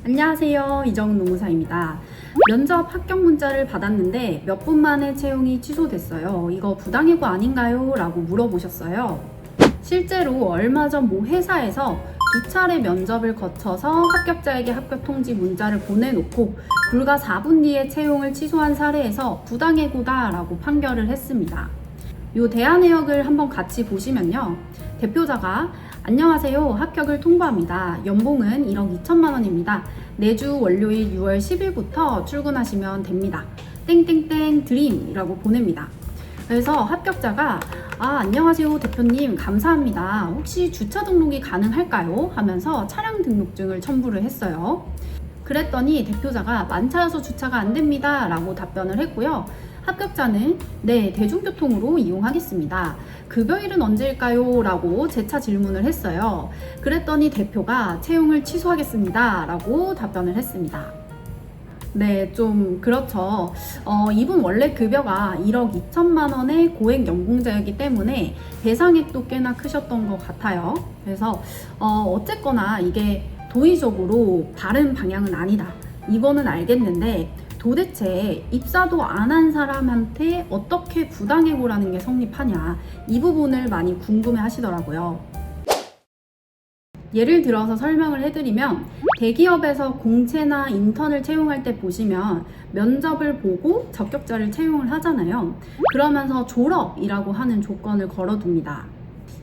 안녕하세요. 이정은 노무사입니다. 면접 합격 문자를 받았는데 몇 분 만에 채용이 취소됐어요. 이거 부당해고 아닌가요? 라고 물어보셨어요. 실제로 얼마 전 모 회사에서 2차례 면접을 거쳐서 합격자에게 합격 통지 문자를 보내놓고 불과 4분 뒤에 채용을 취소한 사례에서 부당해고다라고 판결을 했습니다. 이 대화 내역을 한번 같이 보시면요. 대표자가 안녕하세요. 합격을 통보합니다. 연봉은 1억 2천만 원입니다. 내주 월요일 6월 10일부터 출근하시면 됩니다. 땡땡땡 드림이라고 보냅니다. 그래서 합격자가 안녕하세요 대표님 감사합니다. 혹시 주차 등록이 가능할까요? 하면서 차량 등록증을 첨부를 했어요. 그랬더니 대표자가 만차여서 주차가 안 됩니다 라고 답변을 했고요. 합격자는 네, 대중교통으로 이용하겠습니다. 급여일은 언제일까요? 라고 재차 질문을 했어요. 그랬더니 대표가 채용을 취소하겠습니다 라고 답변을 했습니다. 네, 좀 그렇죠. 이분 원래 급여가 1억 2천만 원의 고액 연봉자였기 때문에 배상액도 꽤나 크셨던 것 같아요. 그래서 어쨌거나 이게 도의적으로 바른 방향은 아니다. 이거는 알겠는데 도대체 입사도 안 한 사람한테 어떻게 부당해고라는 게 성립하냐, 이 부분을 많이 궁금해 하시더라고요. 예를 들어서 설명을 해드리면 대기업에서 공채나 인턴을 채용할 때 보시면 면접을 보고 적격자를 채용을 하잖아요. 그러면서 졸업이라고 하는 조건을 걸어둡니다.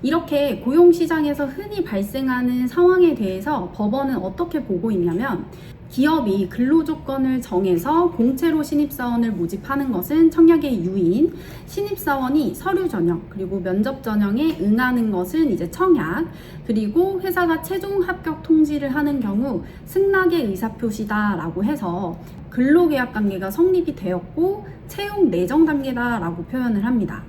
이렇게 고용시장에서 흔히 발생하는 상황에 대해서 법원은 어떻게 보고 있냐면 기업이 근로조건을 정해서 공채로 신입사원을 모집하는 것은 청약의 유인, 신입사원이 서류 전형, 그리고 면접 전형에 응하는 것은 이제 청약, 그리고 회사가 최종 합격 통지를 하는 경우 승낙의 의사표시다라고 해서 근로계약 관계가 성립이 되었고 채용 내정 단계다라고 표현을 합니다.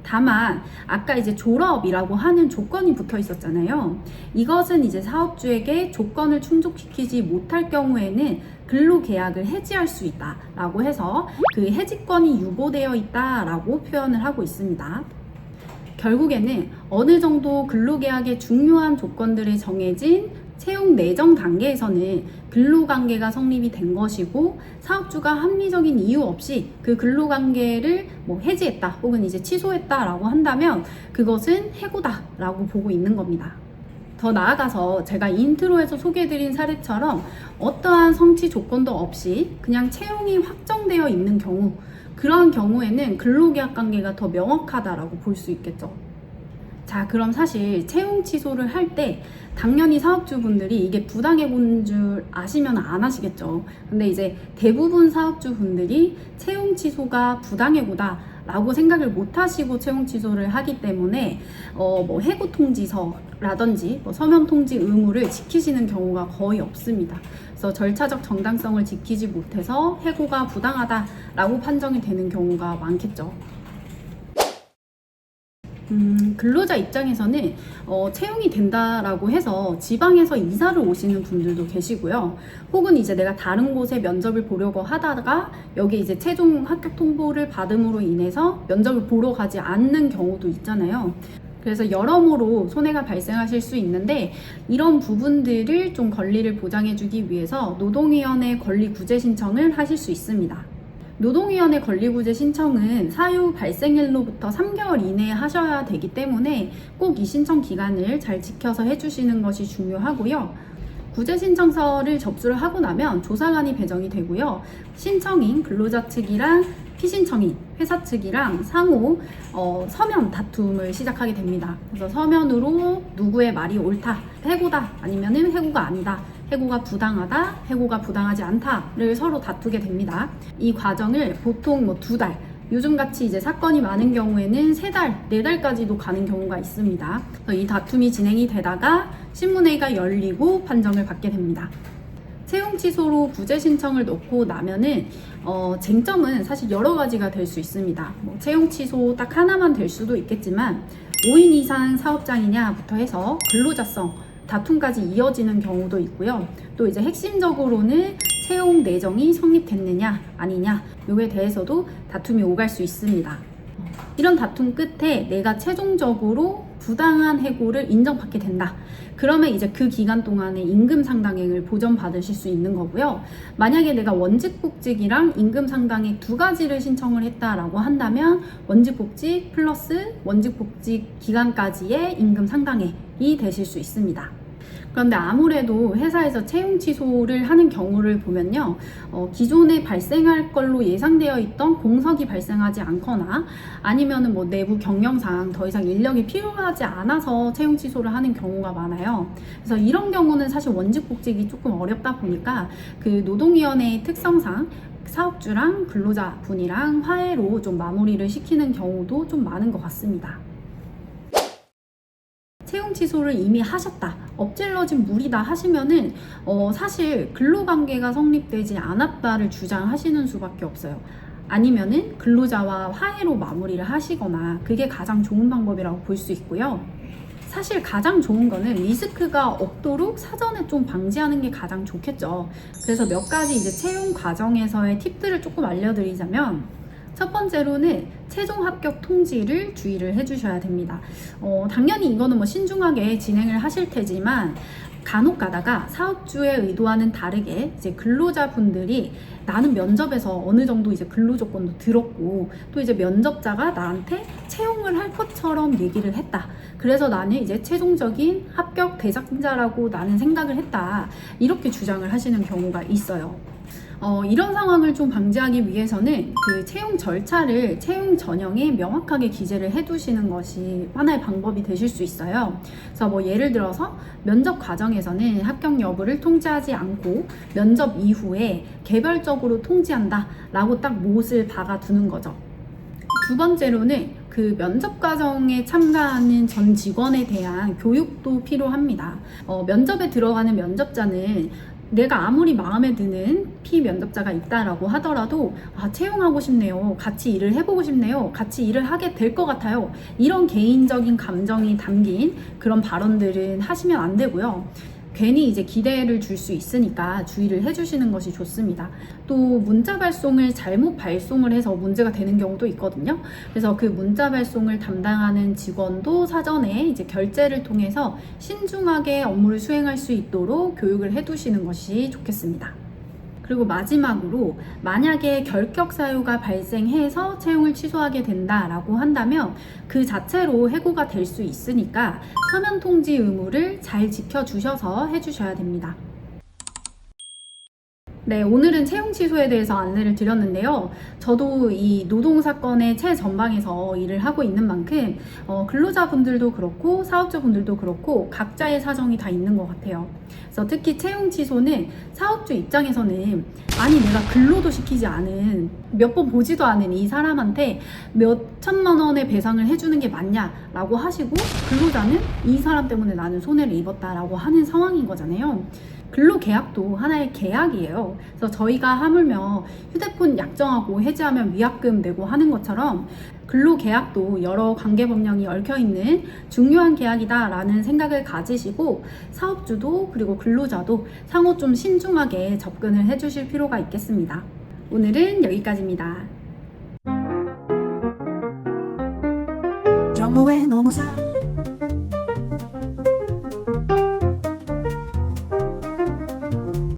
다만 아까 이제 졸업이라고 하는 조건이 붙어 있었잖아요. 이것은 이제 사업주에게 조건을 충족시키지 못할 경우에는 근로계약을 해지할 수 있다라고 해서 그 해지권이 유보되어 있다라고 표현을 하고 있습니다. 결국에는 어느 정도 근로계약의 중요한 조건들이 정해진 채용 내정 단계에서는 근로관계가 성립이 된 것이고 사업주가 합리적인 이유 없이 그 근로관계를 해지했다 혹은 이제 취소했다라고 한다면 그것은 해고다라고 보고 있는 겁니다. 더 나아가서 제가 인트로에서 소개해드린 사례처럼 어떠한 성취 조건도 없이 그냥 채용이 확정되어 있는 경우, 그러한 경우에는 근로계약 관계가 더 명확하다라고 볼 수 있겠죠. 자, 그럼 사실 채용 취소를 할 때 당연히 사업주분들이 이게 부당해고인 줄 아시면 안 하시겠죠. 근데 이제 대부분 사업주분들이 채용 취소가 부당해고다 라고 생각을 못 하시고 채용 취소를 하기 때문에 해고 통지서라든지 서면 통지 의무를 지키시는 경우가 거의 없습니다. 그래서 절차적 정당성을 지키지 못해서 해고가 부당하다라고 판정이 되는 경우가 많겠죠. 근로자 입장에서는 채용이 된다라고 해서 지방에서 이사를 오시는 분들도 계시고요. 혹은 이제 내가 다른 곳에 면접을 보려고 하다가 여기 이제 최종 합격 통보를 받음으로 인해서 면접을 보러 가지 않는 경우도 있잖아요. 그래서 여러모로 손해가 발생하실 수 있는데 이런 부분들을 좀 권리를 보장해주기 위해서 노동위원회 권리구제 신청을 하실 수 있습니다. 노동위원회 권리구제 신청은 사유 발생일로부터 3개월 이내에 하셔야 되기 때문에 꼭 이 신청 기간을 잘 지켜서 해주시는 것이 중요하고요. 구제 신청서를 접수를 하고 나면 조사관이 배정이 되고요. 신청인 근로자 측이랑 피신청인 회사 측이랑 상호 서면 다툼을 시작하게 됩니다. 그래서 서면으로 누구의 말이 옳다, 해고다 아니면은 해고가 아니다, 해고가 부당하다, 해고가 부당하지 않다를 서로 다투게 됩니다. 이 과정을 보통 2달, 요즘같이 이제 사건이 많은 경우에는 3달, 4달까지도 가는 경우가 있습니다. 그래서 이 다툼이 진행이 되다가 신문회의가 열리고 판정을 받게 됩니다. 채용 취소로 구제 신청을 넣고 나면은 쟁점은 사실 여러 가지가 될 수 있습니다. 채용 취소 딱 하나만 될 수도 있겠지만 5인 이상 사업장이냐부터 해서 근로자성 다툼까지 이어지는 경우도 있고요. 또 이제 핵심적으로는 채용 내정이 성립됐느냐 아니냐 요에 대해서도 다툼이 오갈 수 있습니다. 이런 다툼 끝에 내가 최종적으로 부당한 해고를 인정받게 된다. 그러면 이제 그 기간 동안에 임금 상당액을 보전받으실 수 있는 거고요. 만약에 내가 원직복직이랑 임금 상당액 두 가지를 신청을 했다라고 한다면 원직복직 플러스 원직복직 기간까지의 임금 상당액이 되실 수 있습니다. 그런데 아무래도 회사에서 채용 취소를 하는 경우를 보면요, 기존에 발생할 걸로 예상되어 있던 공석이 발생하지 않거나 아니면은 뭐 내부 경영상 더 이상 인력이 필요하지 않아서 채용 취소를 하는 경우가 많아요. 그래서 이런 경우는 사실 원직복직이 조금 어렵다 보니까 그 노동위원회의 특성상 사업주랑 근로자 분이랑 화해로 좀 마무리를 시키는 경우도 좀 많은 것 같습니다. 채용 취소를 이미 하셨다, 엎질러진 물이다 하시면은 사실 근로관계가 성립되지 않았다를 주장하시는 수밖에 없어요. 아니면은 근로자와 화해로 마무리를 하시거나, 그게 가장 좋은 방법이라고 볼 수 있고요. 사실 가장 좋은 거는 리스크가 없도록 사전에 좀 방지하는 게 가장 좋겠죠. 그래서 몇 가지 이제 채용 과정에서의 팁들을 조금 알려드리자면, 첫 번째로는 최종 합격 통지를 주의를 해주셔야 됩니다. 당연히 이거는 뭐 신중하게 진행을 하실 테지만, 간혹 가다가 사업주의 의도와는 다르게 이제 근로자분들이 나는 면접에서 어느 정도 이제 근로 조건도 들었고, 또 이제 면접자가 나한테 채용을 할 것처럼 얘기를 했다. 그래서 나는 이제 최종적인 합격 대상자라고 나는 생각을 했다. 이렇게 주장을 하시는 경우가 있어요. 이런 상황을 좀 방지하기 위해서는 그 채용 절차를 채용 전형에 명확하게 기재를 해두시는 것이 하나의 방법이 되실 수 있어요. 그래서 뭐 예를 들어서 면접 과정에서는 합격 여부를 통지하지 않고 면접 이후에 개별적으로 통지한다 라고 딱 못을 박아두는 거죠. 두 번째로는 그 면접 과정에 참가하는 전 직원에 대한 교육도 필요합니다. 면접에 들어가는 면접자는 내가 아무리 마음에 드는 피면접자가 있다라고 하더라도 채용하고 싶네요, 같이 일을 해보고 싶네요, 같이 일을 하게 될 것 같아요, 이런 개인적인 감정이 담긴 그런 발언들은 하시면 안 되고요. 괜히 이제 기대를 줄 수 있으니까 주의를 해주시는 것이 좋습니다. 또 문자 발송을 잘못 발송을 해서 문제가 되는 경우도 있거든요. 그래서 그 문자 발송을 담당하는 직원도 사전에 이제 결제를 통해서 신중하게 업무를 수행할 수 있도록 교육을 해두시는 것이 좋겠습니다. 그리고 마지막으로 만약에 결격 사유가 발생해서 채용을 취소하게 된다라고 한다면 그 자체로 해고가 될 수 있으니까 서면 통지 의무를 잘 지켜주셔서 해주셔야 됩니다. 네, 오늘은 채용 취소에 대해서 안내를 드렸는데요. 저도 이 노동사건의 최전방에서 일을 하고 있는 만큼 근로자분들도 그렇고 사업주분들도 그렇고 각자의 사정이 다 있는 것 같아요. 그래서 특히 채용 취소는 사업주 입장에서는 아니 내가 근로도 시키지 않은, 몇 번 보지도 않은 이 사람한테 몇 천만 원의 배상을 해주는 게 맞냐라고 하시고, 근로자는 이 사람 때문에 나는 손해를 입었다라고 하는 상황인 거잖아요. 근로계약도 하나의 계약이에요. 그래서 저희가 하물며 휴대폰 약정하고 해지하면 위약금 내고 하는 것처럼 근로계약도 여러 관계법령이 얽혀있는 중요한 계약이다라는 생각을 가지시고, 사업주도 그리고 근로자도 상호 좀 신중하게 접근을 해주실 필요가 있겠습니다. 오늘은 여기까지입니다. 정보의 노무사